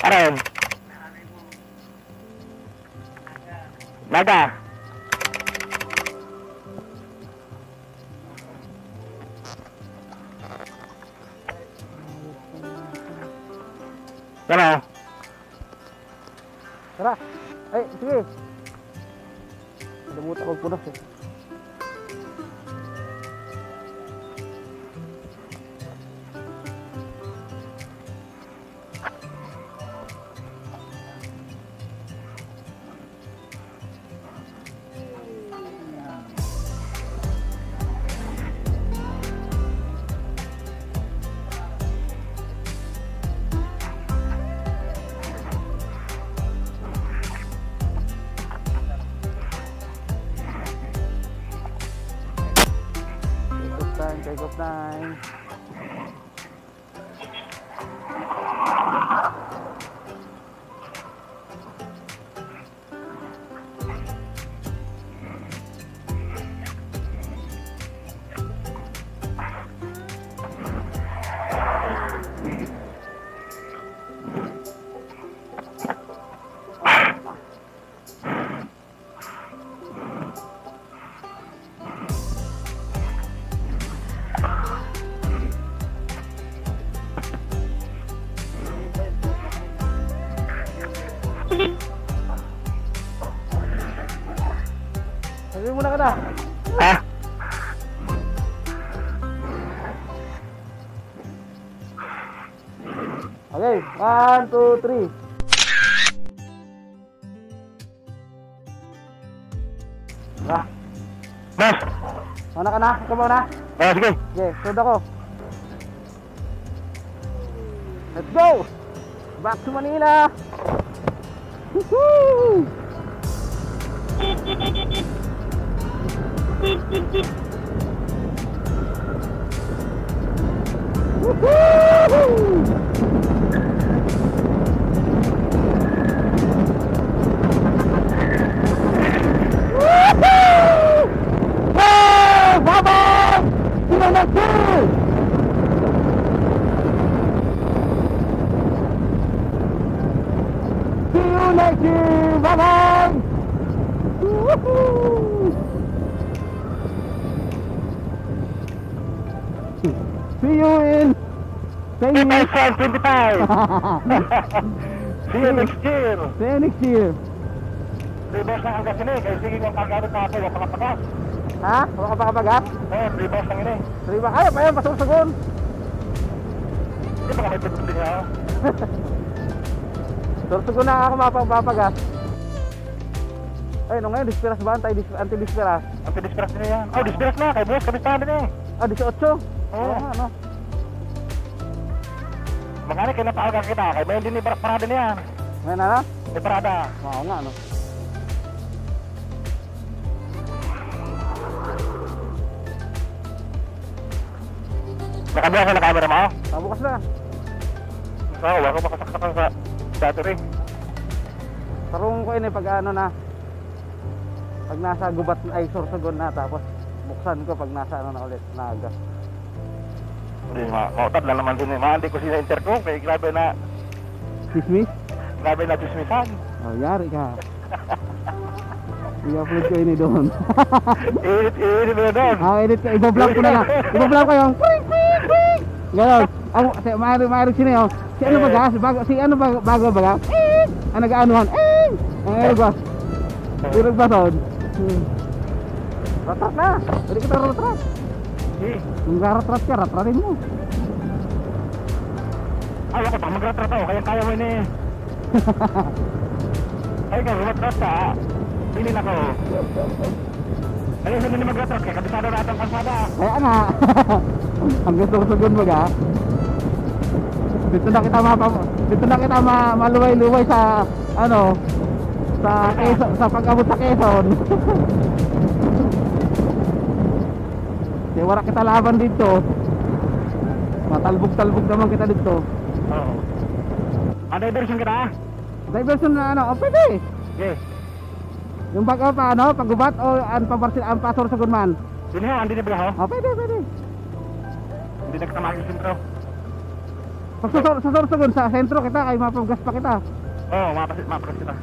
Aron. Naga. Ano? Tara. Ay, sige. Namuta ko punas eh. Take off time. Sabi muna ka na. Ha? Okay, 1, 2, 3. Tara. Boss! Mana ka na? Ikaw muna? Sige. Okay, sunod ako. Let's go! Back to Manila! Woohoo! Woohoo! See you next year! Bye-bye! Woohoo! See you in 2025! See you next year! See you next year! Ribos lang ang gas ini, kaya sige yung paggamit natin, huwag ka mapagas. Ha? Wala ka pa kapagas? Ribos lang ini. Terima kaya pa yan, pasursugon! Hindi ba kami tutulin niya? Sursugon na ako mapapagas. Ay, no ngayon, disperas ba? Anti-disperas? Anti-disperas nila yan. Oh, disperas na, kay boss, kapistahan din eh. Ah, 18? Oo nga, no? Magkano kayo napakagang kita, kay mayon din ni parada niya yan. Ngayon na? May parada. Oo nga, no? Nakabilang sa camera mo? Bukas na. Oo, wala ko makasaksakan sa battery. Tarong ko ini pag ano na. Pag nasa gubat ay sursugon na, tapos buksan ko pag nasa ano na ulit, nagas. Hindi, mautad lang naman din eh. Hindi ko sila intercom, kaya grabe na. Chismis? Grabe na chismisan. Oh, yari ka. I-upload ko ini doon. I-edit mo na doon. Edit ko, iba-vlog ko na lang. Iba-vlog ko yung ganon. Mayroon sino yun? Si ano ba gas? Si ano bago ba? Ang nag-aanuhan. Ang ano ba? Durog ba doon? Ratrat na. Pwede kita ratrat. Kung ratrat ka, ratratin mo. Ay, ako pag mag-ratrat ako, kaya mo ini. Ay, kaya ratrat ka. Pinin ako. Ay, saan na mag-ratrat ka? Kabisado na atang kalsada. Kaya nga. Ang gusto-gustugon mo ga. Dito na kita maluway-luway sa ano, sa Quezon, sa pag-abot sa Quezon. Kaya wala kita laban dito. Matalbog-talbog naman kita dito. Oo. Diversion kita? Diversion na ano, pwede. Okay. Yung paggubat o ang pasor sa gunman. Hindi niya, hindi niya ba ho? Pwede. Hindi na kita makikisintro. Pag sa Sorsogon sa sentro kita kay mapagas pa kita. Oo, mapakas kita.